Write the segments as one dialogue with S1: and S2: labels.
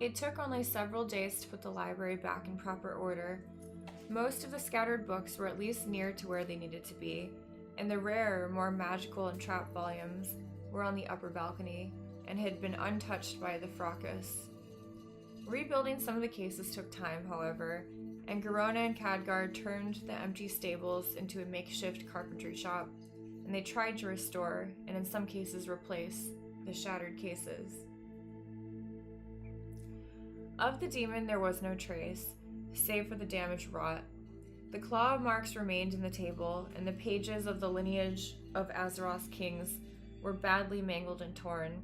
S1: It took only several days to put the library back in proper order. Most of the scattered books were at least near to where they needed to be, and the rarer, more magical and trap volumes were on the upper balcony and had been untouched by the fracas. Rebuilding some of the cases took time, however, and Garona and Khadgar turned the empty stables into a makeshift carpentry shop, and they tried to restore, and in some cases replace, the shattered cases. Of the demon there was no trace, save for the damage wrought. The claw marks remained in the table, and the pages of the lineage of Azeroth's kings were badly mangled and torn,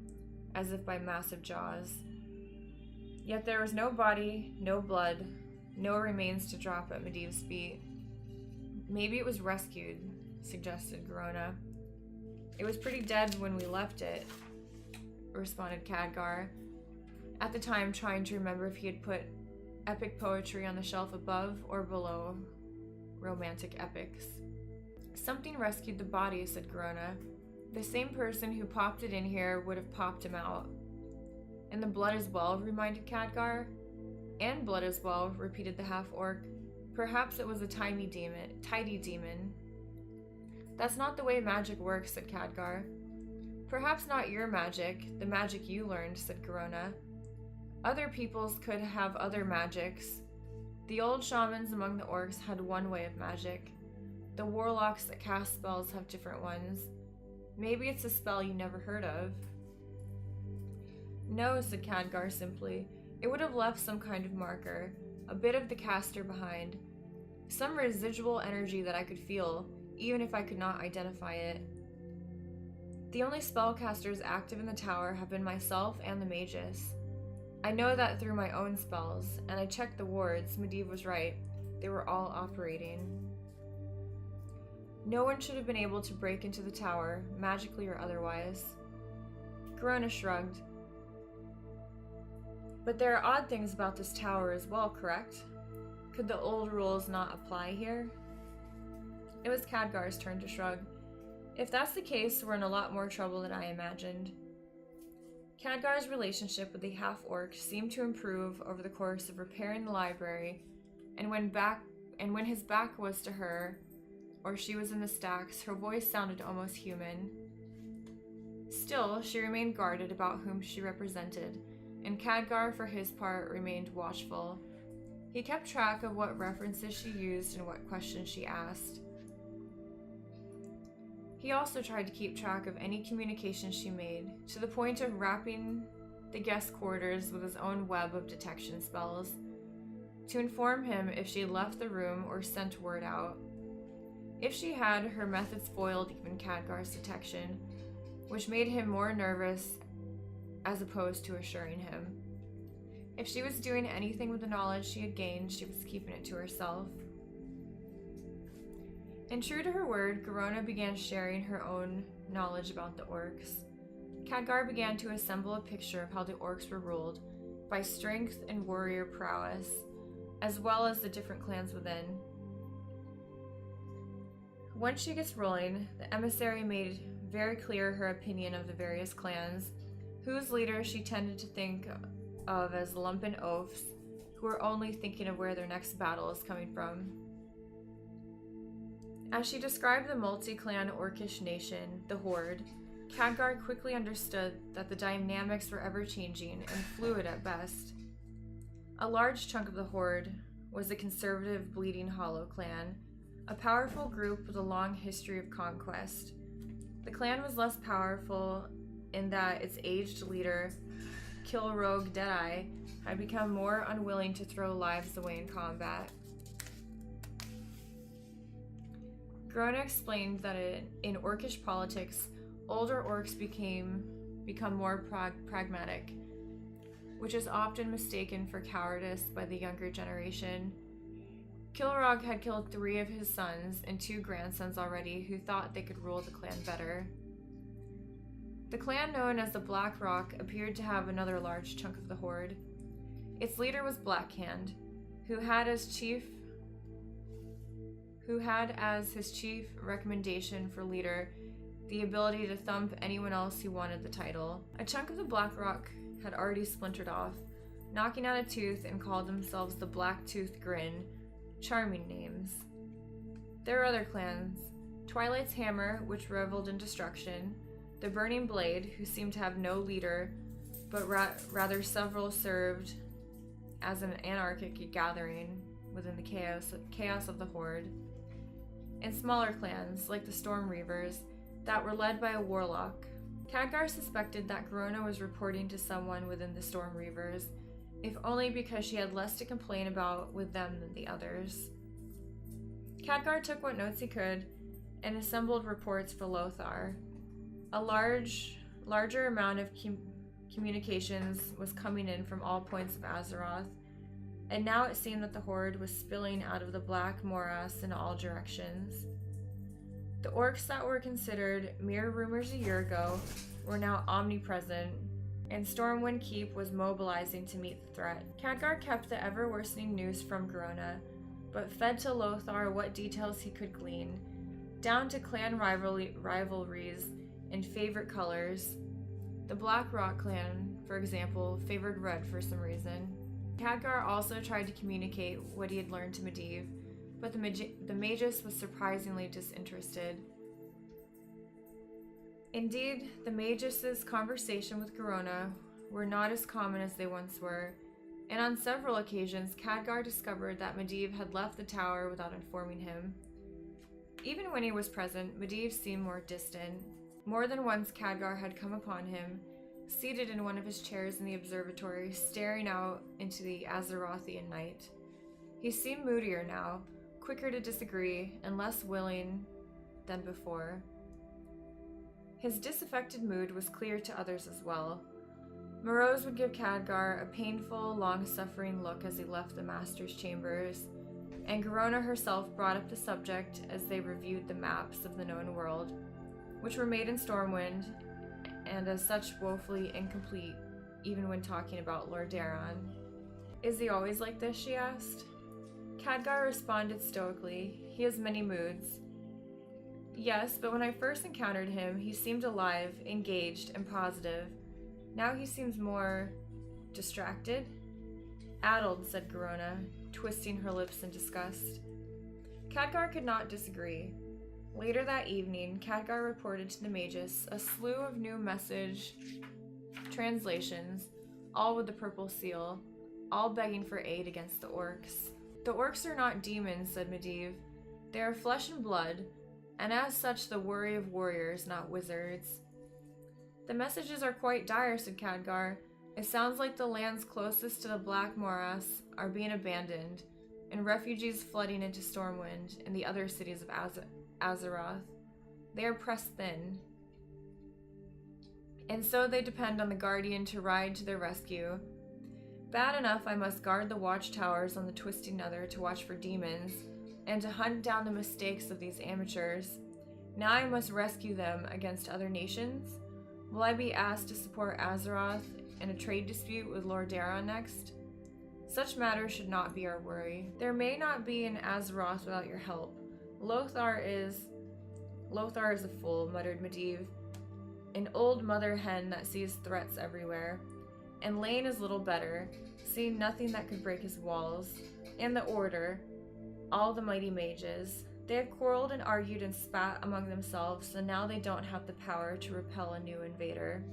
S1: as if by massive jaws. Yet there was no body, no blood, no remains to drop at Medivh's feet. Maybe it was rescued, suggested Garona. It was pretty dead when we left it, responded Khadgar, at the time trying to remember if he had put epic poetry on the shelf above or below romantic epics. Something rescued the body, said Garona. The same person who popped it in here would have popped him out. And the blood as well, reminded Khadgar. And blood as well, repeated the half-orc. Perhaps it was a tidy demon. That's not the way magic works, said Khadgar. Perhaps not your magic, the magic you learned, said Garona. Other peoples could have other magics. The old shamans among the orcs had one way of magic. The warlocks that cast spells have different ones. Maybe it's a spell you never heard of. No, said Khadgar simply. It would have left some kind of marker, a bit of the caster behind. Some residual energy that I could feel, even if I could not identify it. The only spellcasters active in the tower have been myself and the magus. I know that through my own spells, and I checked the wards. Medivh was right. They were all operating. No one should have been able to break into the tower, magically or otherwise. Garona shrugged. But there are odd things about this tower as well, correct? Could the old rules not apply here? It was Khadgar's turn to shrug. If that's the case, we're in a lot more trouble than I imagined. Khadgar's relationship with the half-orc seemed to improve over the course of repairing the library, and when his back was to her, or she was in the stacks, her voice sounded almost human. Still, she remained guarded about whom she represented, and Khadgar, for his part, remained watchful. He kept track of what references she used and what questions she asked. He also tried to keep track of any communications she made, to the point of wrapping the guest quarters with his own web of detection spells, to inform him if she had left the room or sent word out. If she had, her methods foiled even Khadgar's detection, which made him more nervous as opposed to assuring him. If she was doing anything with the knowledge she had gained, she was keeping it to herself. And true to her word, Garona began sharing her own knowledge about the orcs. Khadgar began to assemble a picture of how the orcs were ruled, by strength and warrior prowess, as well as the different clans within. Once she gets rolling, the emissary made very clear her opinion of the various clans, whose leaders she tended to think of as lumpen oafs, who were only thinking of where their next battle is coming from. As she described the multi-clan orcish nation, the Horde, Khadgar quickly understood that the dynamics were ever-changing and fluid at best. A large chunk of the Horde was the conservative Bleeding Hollow clan, a powerful group with a long history of conquest. The clan was less powerful in that its aged leader, Kilrogue Deadeye, had become more unwilling to throw lives away in combat. Garona explained that in orcish politics, older orcs become more pragmatic, which is often mistaken for cowardice by the younger generation. Kilrogue had killed 3 of his sons and 2 grandsons already who thought they could rule the clan better. The clan known as the Black Rock appeared to have another large chunk of the Horde. Its leader was Blackhand, who had as his chief recommendation for leader the ability to thump anyone else who wanted the title. A chunk of the Black Rock had already splintered off, knocking out a tooth, and called themselves the Black-Toothed Grin. Charming names. There are other clans. Twilight's Hammer, which reveled in destruction. The Burning Blade, who seemed to have no leader, but rather several served as an anarchic gathering within the chaos of the Horde. And smaller clans, like the Storm Reavers, that were led by a warlock. Khadgar suspected that Garona was reporting to someone within the Storm Reavers, if only because she had less to complain about with them than the others. Khadgar took what notes he could and assembled reports for Lothar. A larger amount of communications was coming in from all points of Azeroth, and now it seemed that the Horde was spilling out of the black morass in all directions. The orcs that were considered mere rumors a year ago were now omnipresent, and Stormwind Keep was mobilizing to meet the threat. Khadgar kept the ever-worsening news from Garona, but fed to Lothar what details he could glean, down to clan rivalries and favorite colors. The Blackrock clan, for example, favored red for some reason. Khadgar also tried to communicate what he had learned to Medivh, but the Magus was surprisingly disinterested. Indeed, the Magus' conversation with Garona were not as common as they once were, and on several occasions Khadgar discovered that Medivh had left the tower without informing him. Even when he was present, Medivh seemed more distant. More than once Khadgar had come upon him, seated in one of his chairs in the observatory, staring out into the Azerothian night. He seemed moodier now, quicker to disagree, and less willing than before. His disaffected mood was clear to others as well. Morose would give Khadgar a painful, long-suffering look as he left the Master's chambers, and Garona herself brought up the subject as they reviewed the maps of the known world, which were made in Stormwind, and as such woefully incomplete, even when talking about Lordaeron. "Is he always like this?" she asked. Khadgar responded stoically. "He has many moods." "Yes, but when I first encountered him, he seemed alive, engaged, and positive. Now he seems more distracted." "Addled," said Garona, twisting her lips in disgust. Khadgar could not disagree. Later that evening, Khadgar reported to the Magus a slew of new message translations, all with the purple seal, all begging for aid against the orcs. "The orcs are not demons," said Medivh. "They are flesh and blood, and as such the worry of warriors, not wizards." "The messages are quite dire," said Khadgar. "It sounds like the lands closest to the Black Morass are being abandoned, and refugees flooding into Stormwind and the other cities of Azeroth. They are pressed thin, and so they depend on the Guardian to ride to their rescue. Bad enough I must guard the watchtowers on the Twisting Nether to watch for demons, and to hunt down the mistakes of these amateurs. Now I must rescue them against other nations? Will I be asked to support Azeroth in a trade dispute with Lordaeron next? Such matters should not be our worry. There may not be an Azeroth without your help. Lothar is a fool," muttered Medivh. "An old mother hen that sees threats everywhere. And Lane is little better, seeing nothing that could break his walls. And the Order, all the mighty mages. They have quarreled and argued and spat among themselves, and now they don't have the power to repel a new invader.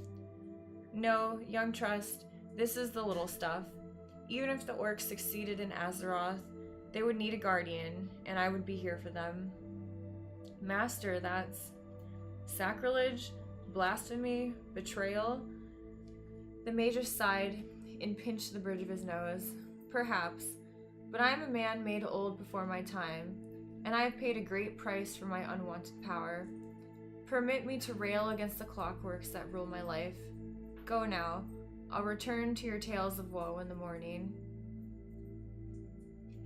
S1: No, young Trust, this is the little stuff. Even if the orcs succeeded in Azeroth, they would need a guardian, and I would be here for them." "Master, that's sacrilege, blasphemy, betrayal." The Magus sighed and pinched the bridge of his nose. "Perhaps, but I am a man made old before my time, and I have paid a great price for my unwanted power. Permit me to rail against the clockworks that rule my life. Go now. I'll return to your tales of woe in the morning."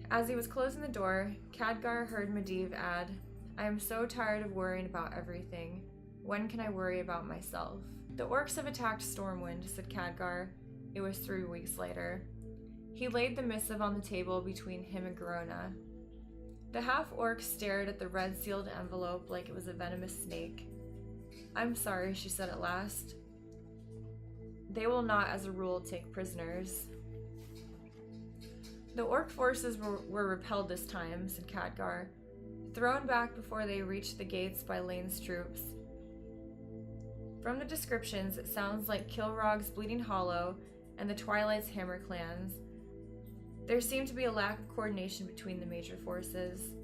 S1: As he was closing the door, Khadgar heard Medivh add, "I am so tired of worrying about everything. When can I worry about myself?" "The orcs have attacked Stormwind," said Khadgar. It was 3 weeks later. He laid the missive on the table between him and Garona. The half-orc stared at the red-sealed envelope like it was a venomous snake. "I'm sorry," she said at last. "They will not, as a rule, take prisoners." The orc forces were repelled this time, said Khadgar, thrown back before they reached the gates by Lane's troops. From the descriptions, it sounds like Kilrog's Bleeding Hollow and the Twilight's Hammer clans. There seemed to be a lack of coordination between the major forces.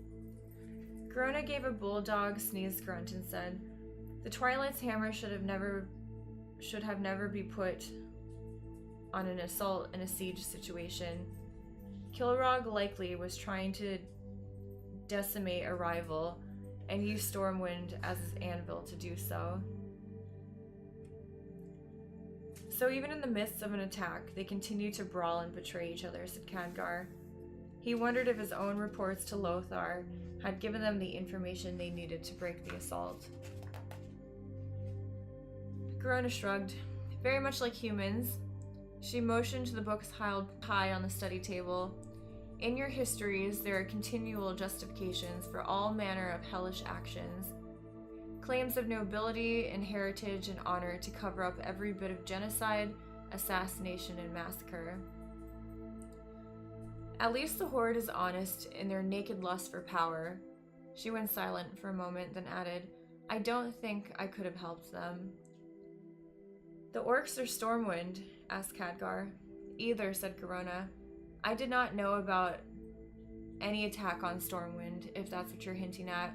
S1: Garona gave a bulldog sneeze grunt and said, "The Twilight's Hammer should have never been put on an assault in a siege situation. Kilrog likely was trying to decimate a rival and use Stormwind as his anvil to do so. So even in the midst of an attack, they continue to brawl and betray each other," said Khadgar. He wondered if his own reports to Lothar had given them the information they needed to break the assault. Garona shrugged. Very much like humans. She motioned to the books piled high on the study table. In your histories, there are continual justifications for all manner of hellish actions. Claims of nobility and heritage and honor to cover up every bit of genocide, assassination, and massacre. At least the Horde is honest in their naked lust for power. She went silent for a moment, then added, I don't think I could have helped them. The orcs or Stormwind? Asked Khadgar. Either, said Garona. I did not know about any attack on Stormwind, if that's what you're hinting at.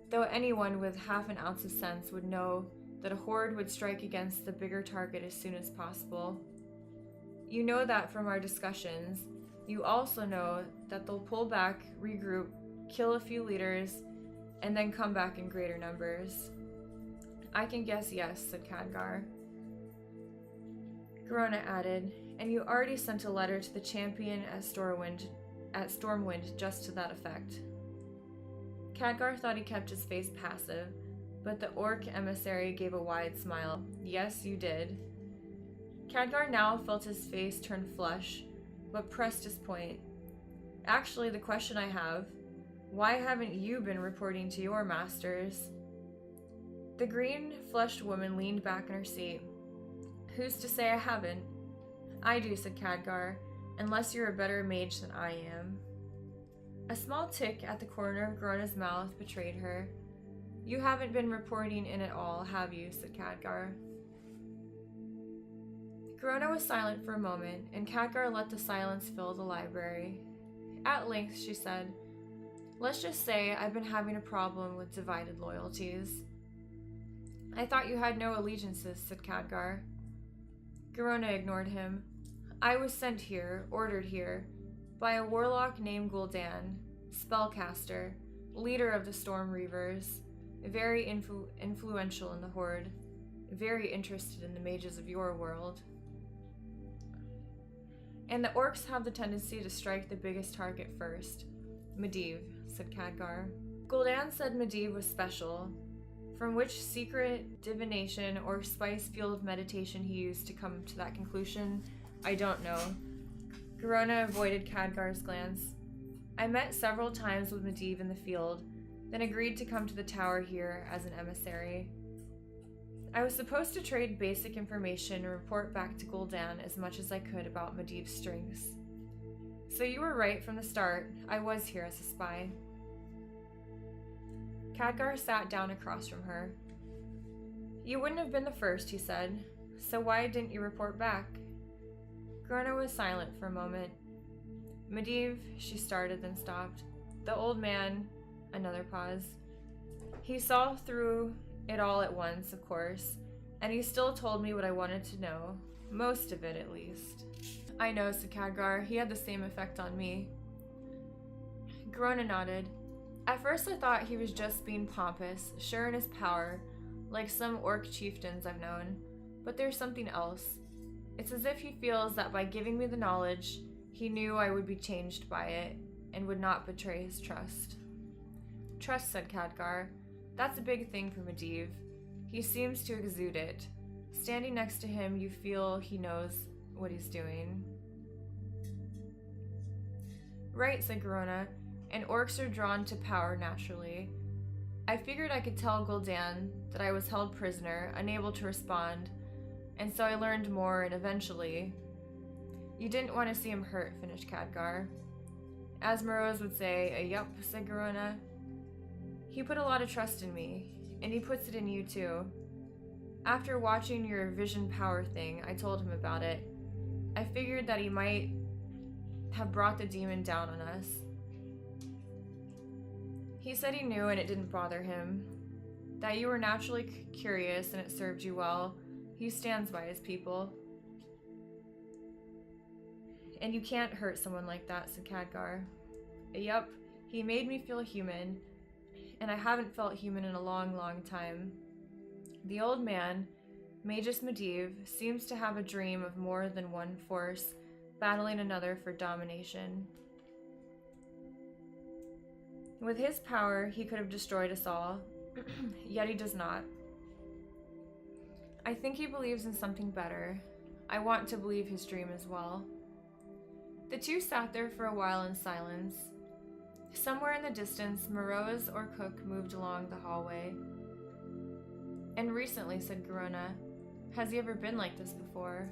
S1: Though anyone with half an ounce of sense would know that a horde would strike against the bigger target as soon as possible. You know that from our discussions. You also know that they'll pull back, regroup, kill a few leaders, and then come back in greater numbers. I can guess yes, said Khadgar. Garona added, and you already sent a letter to the champion at Stormwind just to that effect. Khadgar thought he kept his face passive, but the orc emissary gave a wide smile. Yes, you did. Khadgar now felt his face turn flush, but pressed his point. Actually, the question I have, why haven't you been reporting to your masters? The green-fleshed woman leaned back in her seat. Who's to say I haven't? I do, said Khadgar, unless you're a better mage than I am. A small tick at the corner of Garona's mouth betrayed her. You haven't been reporting in at all, have you, said Khadgar. Garona was silent for a moment, and Khadgar let the silence fill the library. At length, she said, let's just say I've been having a problem with divided loyalties. I thought you had no allegiances, said Khadgar. Garona ignored him. I was sent here, ordered here, by a warlock named Gul'dan, spellcaster, leader of the Storm Reavers, very influential in the Horde, very interested in the mages of your world. And the orcs have the tendency to strike the biggest target first. Medivh, said Khadgar. Gul'dan said Medivh was special. From which secret divination or spice-fueled meditation he used to come to that conclusion, I don't know. Garona avoided Khadgar's glance. I met several times with Medivh in the field, then agreed to come to the tower here as an emissary. I was supposed to trade basic information and report back to Gul'dan as much as I could about Medivh's strengths. So you were right from the start. I was here as a spy. Khadgar sat down across from her. You wouldn't have been the first, he said. So why didn't you report back? Garona was silent for a moment. Medivh, she started, then stopped. The old man, another pause. He saw through it all at once, of course, and he still told me what I wanted to know. Most of it, at least. I know, said Khadgar. He had the same effect on me. Garona nodded. At first I thought he was just being pompous, sure in his power, like some orc chieftains I've known. But there's something else. It's as if he feels that by giving me the knowledge, he knew I would be changed by it, and would not betray his trust. Trust, said Khadgar. That's a big thing for Medivh. He seems to exude it. Standing next to him, you feel he knows what he's doing. Right, said Garona. And orcs are drawn to power naturally. I figured I could tell Gul'dan that I was held prisoner, unable to respond, and so I learned more, and eventually... You didn't want to see him hurt, finished Khadgar. As Morose would say, a yup, said Garona. He put a lot of trust in me, and he puts it in you too. After watching your vision power thing, I told him about it. I figured that he might have brought the demon down on us. He said he knew and it didn't bother him. That you were naturally curious and it served you well. He stands by his people. And you can't hurt someone like that, said Khadgar. Yup, he made me feel human, and I haven't felt human in a long, long time. The old man, Magus Medivh, seems to have a dream of more than one force battling another for domination. With his power, he could have destroyed us all, yet he does not. I think he believes in something better. I want to believe his dream as well. The two sat there for a while in silence. Somewhere in the distance, Morose or Cook moved along the hallway. And recently, said Garona, has he ever been like this before?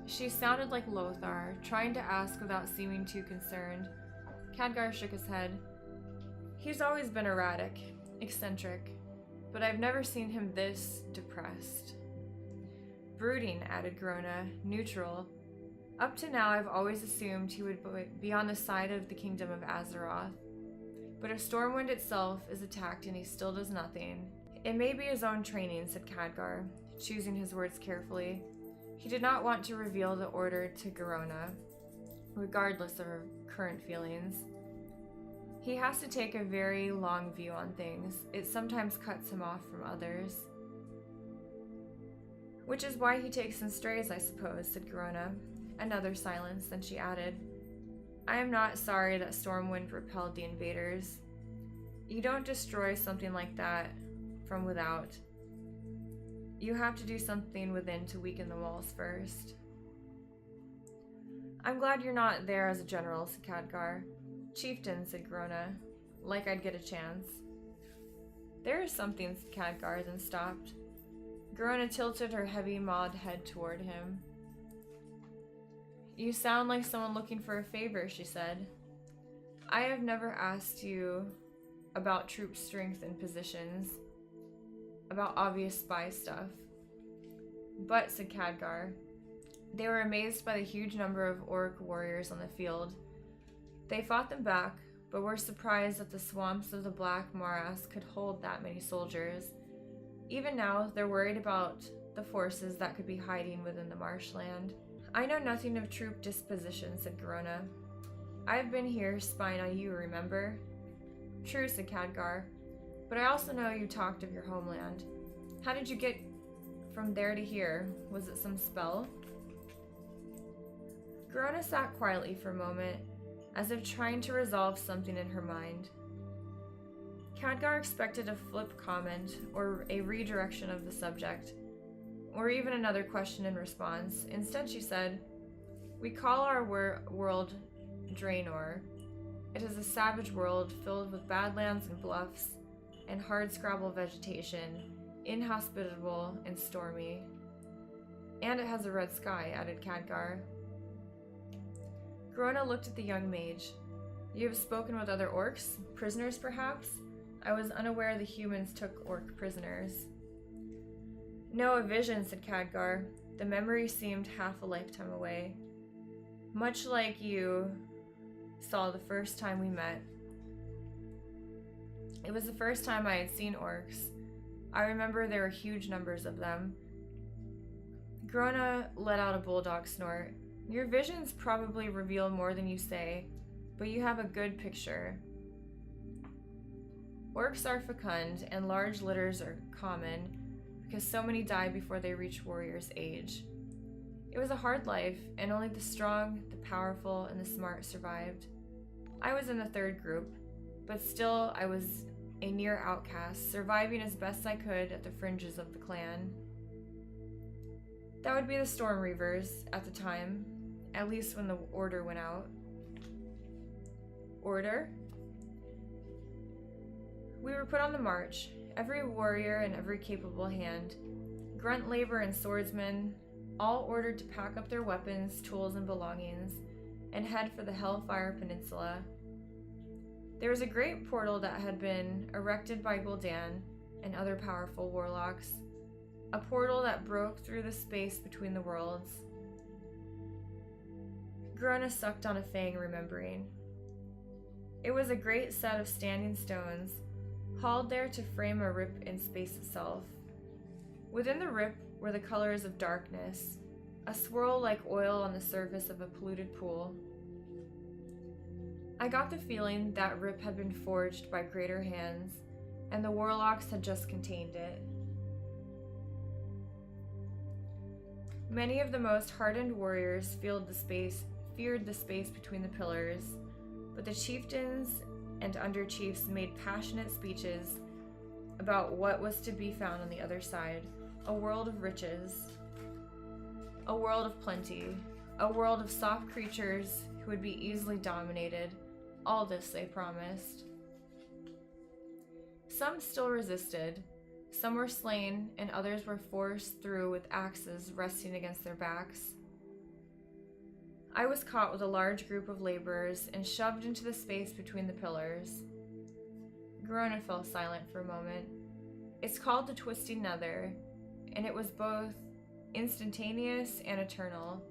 S1: She sounded like Lothar, trying to ask without seeming too concerned. Khadgar shook his head. He's always been erratic, eccentric, but I've never seen him this depressed. Brooding, added Garona, neutral. Up to now, I've always assumed he would be on the side of the kingdom of Azeroth. But if Stormwind itself is attacked and he still does nothing, it may be his own training, said Khadgar, choosing his words carefully. He did not want to reveal the order to Garona, regardless of her current feelings. He has to take a very long view on things. It sometimes cuts him off from others. Which is why he takes in strays, I suppose, said Garona. Another silence, then she added, I am not sorry that Stormwind repelled the invaders. You don't destroy something like that from without. You have to do something within to weaken the walls first. I'm glad you're not there as a general, said Khadgar. Chieftain, said Garona, like I'd get a chance. There is something, said Khadgar, then stopped. Garona tilted her heavy mauled head toward him. You sound like someone looking for a favor, she said. I have never asked you about troop strength and positions, about obvious spy stuff. But, said Khadgar, they were amazed by the huge number of orc warriors on the field. They fought them back, but were surprised that the swamps of the Black Morass could hold that many soldiers. Even now, they're worried about the forces that could be hiding within the marshland. I know nothing of troop disposition, said Garona. I've been here spying on you, remember? True, said Khadgar, but I also know you talked of your homeland. How did you get from there to here? Was it some spell? Garona sat quietly for a moment, as if trying to resolve something in her mind. Khadgar expected a flip comment or a redirection of the subject, or even another question in response. Instead, she said, We call our world Draenor. It is a savage world filled with badlands and bluffs and hardscrabble vegetation, inhospitable and stormy. And it has a red sky, added Khadgar. Garona looked at the young mage. You have spoken with other orcs? Prisoners, perhaps? I was unaware the humans took orc prisoners. No, a vision, said Khadgar. The memory seemed half a lifetime away. Much like you saw the first time we met. It was the first time I had seen orcs. I remember there were huge numbers of them. Garona let out a bulldog snort. Your visions probably reveal more than you say, but you have a good picture. Orcs are fecund, and large litters are common, because so many die before they reach warrior's age. It was a hard life, and only the strong, the powerful, and the smart survived. I was in the third group, but still I was a near outcast, surviving as best I could at the fringes of the clan. That would be the Storm Reavers at the time, at least when the order went out. Order? We were put on the march, every warrior and every capable hand, grunt labor and swordsman, all ordered to pack up their weapons, tools, and belongings, and head for the Hellfire Peninsula. There was a great portal that had been erected by Gul'dan and other powerful warlocks, a portal that broke through the space between the worlds. Grona sucked on a fang, remembering. It was a great set of standing stones, hauled there to frame a rip in space itself. Within the rip were the colors of darkness, a swirl like oil on the surface of a polluted pool. I got the feeling that rip had been forged by greater hands, and the warlocks had just contained it. Many of the most hardened warriors feared the space between the pillars, but the chieftains and under-chiefs made passionate speeches about what was to be found on the other side, a world of riches, a world of plenty, a world of soft creatures who would be easily dominated. All this they promised. Some still resisted, some were slain, and others were forced through with axes resting against their backs. I was caught with a large group of laborers and shoved into the space between the pillars. Grona fell silent for a moment. It's called the Twisting Nether, and it was both instantaneous and eternal.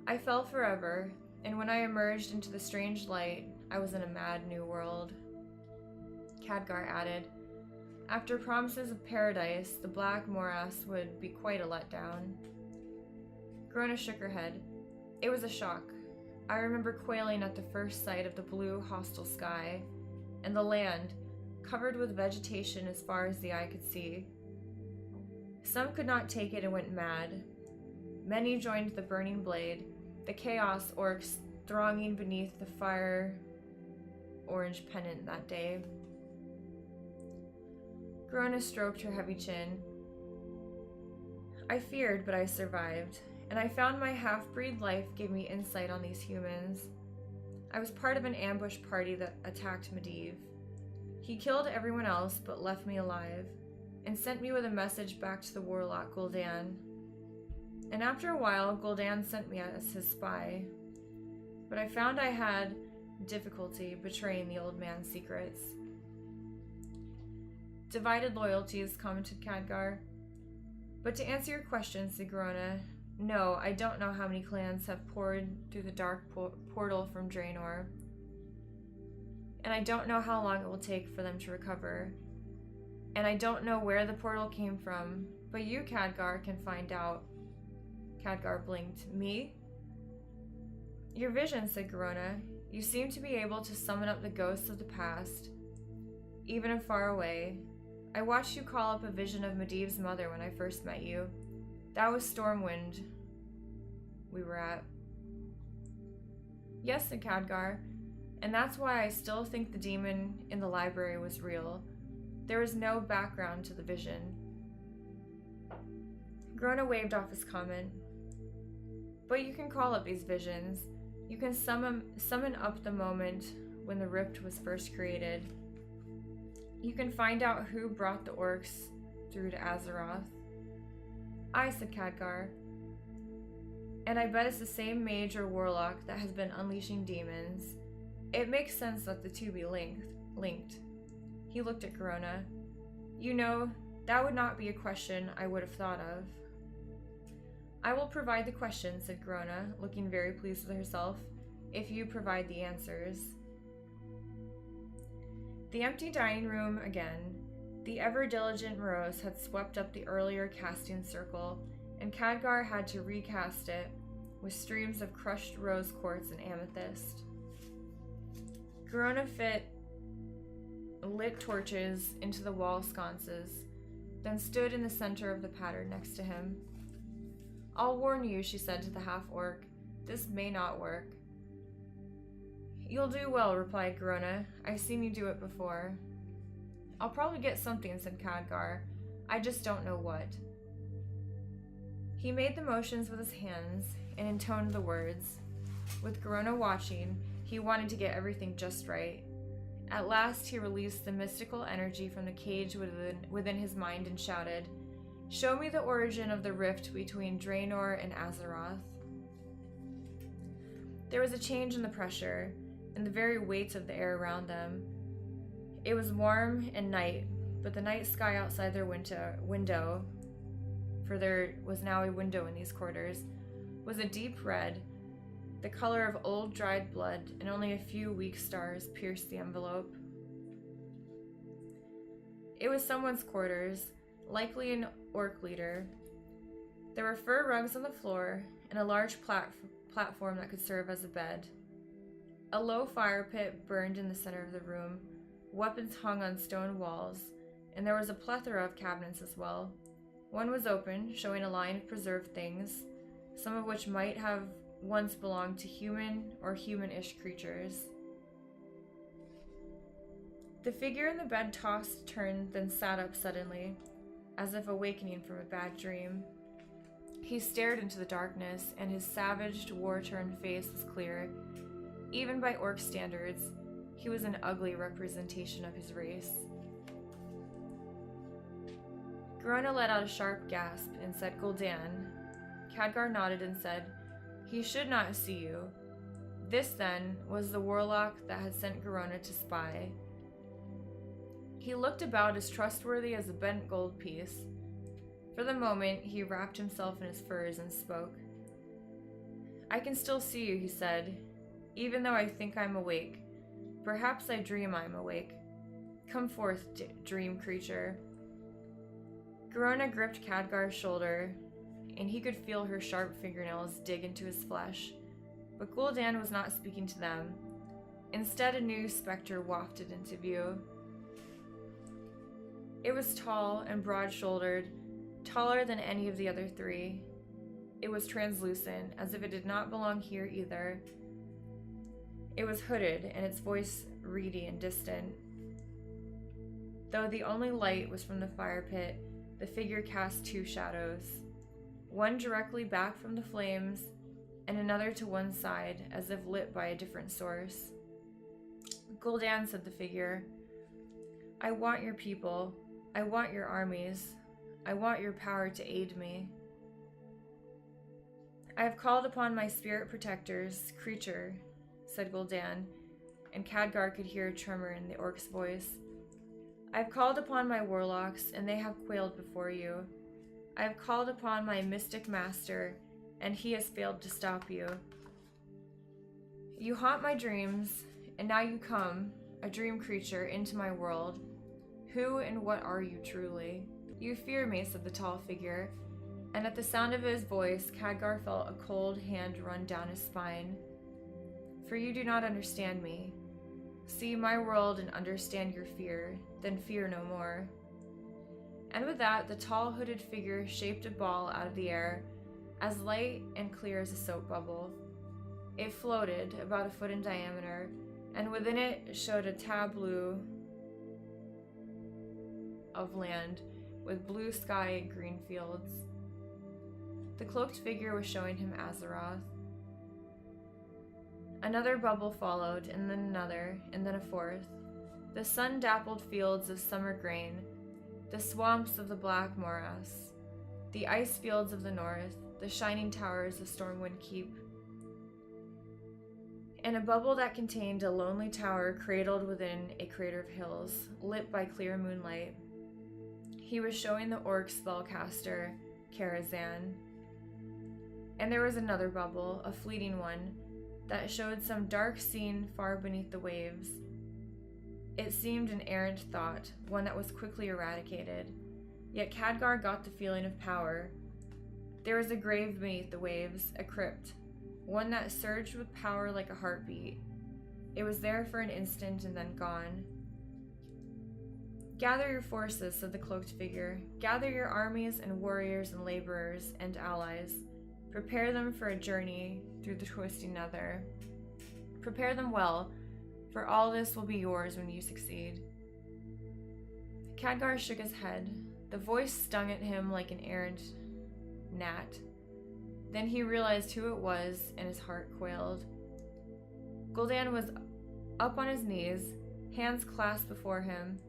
S1: I fell forever, and when I emerged into the strange light, I was in a mad new world. Khadgar added, after promises of paradise, the black morass would be quite a letdown. Grona shook her head. It was a shock. I remember quailing at the first sight of the blue, hostile sky, and the land, covered with vegetation as far as the eye could see. Some could not take it and went mad. Many joined the burning blade, the chaos orcs thronging beneath the fire-orange pennant that day. Grona stroked her heavy chin. I feared, but I survived, and I found my half-breed life gave me insight on these humans. I was part of an ambush party that attacked Medivh. He killed everyone else but left me alive, and sent me with a message back to the warlock Gul'dan. And after a while, Gul'dan sent me as his spy. But I found I had difficulty betraying the old man's secrets. Divided loyalties, commented Khadgar. But to answer your question, said Grona, no, I don't know how many clans have poured through the dark portal from Draenor. And I don't know how long it will take for them to recover. And I don't know where the portal came from, but you, Khadgar, can find out. Khadgar blinked. Me? Your vision, said Grona. You seem to be able to summon up the ghosts of the past, even if far away. I watched you call up a vision of Medivh's mother when I first met you. That was Stormwind we were at. Yes, said Khadgar, and that's why I still think the demon in the library was real. There was no background to the vision. Grona waved off his comment. But you can call up these visions. You can summon up the moment when the rift was first created. You can find out who brought the orcs through to Azeroth. Aye, said Khadgar. And I bet it's the same mage or warlock that has been unleashing demons. It makes sense that the two be linked. He looked at Grona. You know, that would not be a question I would have thought of. I will provide the question, said Grona, looking very pleased with herself, if you provide the answers. The empty dining room again. The ever-diligent Morose had swept up the earlier casting circle, and Khadgar had to recast it with streams of crushed rose quartz and amethyst. Grona lit torches into the wall sconces, then stood in the center of the pattern next to him. I'll warn you, she said to the half-orc. This may not work. You'll do well, replied Grona. I've seen you do it before. I'll probably get something, said Khadgar. I just don't know what. He made the motions with his hands and intoned the words. With Grona watching, he wanted to get everything just right. At last, he released the mystical energy from the cage within his mind and shouted, Show me the origin of the rift between Draenor and Azeroth. There was a change in the pressure, and the very weight of the air around them. It was warm and night, but the night sky outside their window, for there was now a window in these quarters, was a deep red, the color of old dried blood, and only a few weak stars pierced the envelope. It was someone's quarters, likely an orc leader. There were fur rugs on the floor, and a large platform that could serve as a bed. A low fire pit burned in the center of the room. Weapons hung on stone walls, and there was a plethora of cabinets as well. One was open, showing a line of preserved things, some of which might have once belonged to human or human-ish creatures. The figure in the bed tossed, turned, then sat up suddenly, as if awakening from a bad dream. He stared into the darkness, and his savaged, war-turned face was clear. Even by orc standards, he was an ugly representation of his race. Garona let out a sharp gasp and said, "Gul'dan." Khadgar nodded and said, "He should not see you." This, then, was the warlock that had sent Garona to spy. He looked about as trustworthy as a bent gold piece. For the moment, he wrapped himself in his furs and spoke. "I can still see you," he said, "even though I think I'm awake. Perhaps I dream I'm awake. Come forth, dream creature." Garona gripped Khadgar's shoulder, and he could feel her sharp fingernails dig into his flesh. But Gul'dan was not speaking to them. Instead, a new specter wafted into view. It was tall and broad-shouldered, taller than any of the other three. It was translucent, as if it did not belong here either. It was hooded, and its voice reedy and distant. Though the only light was from the fire pit, the figure cast two shadows, one directly back from the flames, and another to one side, as if lit by a different source. "Gul'dan," said the figure, "I want your people. I want your armies. I want your power to aid me. I have called upon my spirit protectors, creature," said Gul'dan, and Khadgar could hear a tremor in the orc's voice. "I have called upon my warlocks, and they have quailed before you. I have called upon my mystic master, and he has failed to stop you. You haunt my dreams, and now you come, a dream creature, into my world. Who and what are you truly?" "You fear me," said the tall figure, and at the sound of his voice, Khadgar felt a cold hand run down his spine. "For you do not understand me. See my world and understand your fear, then fear no more." And with that, the tall hooded figure shaped a ball out of the air, as light and clear as a soap bubble. It floated about a foot in diameter, and within it showed a tableau of land with blue sky and green fields. The cloaked figure was showing him Azeroth. Another bubble followed, and then another, and then a fourth. The sun-dappled fields of summer grain, the swamps of the black morass, the ice fields of the north, the shining towers of Stormwind Keep, and a bubble that contained a lonely tower cradled within a crater of hills, lit by clear moonlight. He was showing the orc spellcaster, Karazhan. And there was another bubble, a fleeting one, that showed some dark scene far beneath the waves. It seemed an errant thought, one that was quickly eradicated. Yet Khadgar got the feeling of power. There was a grave beneath the waves, a crypt, one that surged with power like a heartbeat. It was there for an instant and then gone. "Gather your forces," said the cloaked figure. "Gather your armies and warriors and laborers and allies. Prepare them for a journey through the twisting nether. Prepare them well, for all this will be yours when you succeed." Khadgar shook his head. The voice stung at him like an errant gnat. Then he realized who it was, and his heart quailed. Gul'dan was up on his knees, hands clasped before him.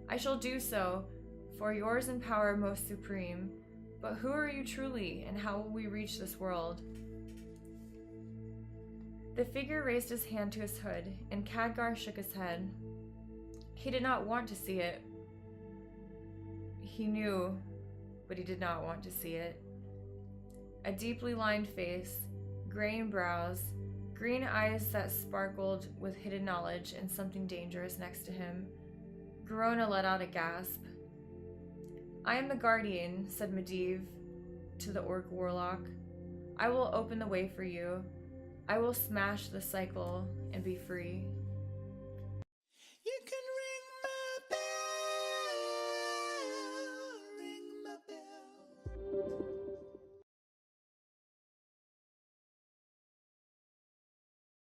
S1: "I shall do so, for yours in power most supreme. But who are you truly, and how will we reach this world? The figure raised his hand to his hood, and Khadgar shook his head. He did not want to see it. He knew, but he did not want to see it. A deeply lined face, graying brows, green eyes that sparkled with hidden knowledge and something dangerous next to him. Garona let out a gasp. I am the guardian, said Medivh to the orc warlock. I will open the way for you. I will smash the cycle and be free.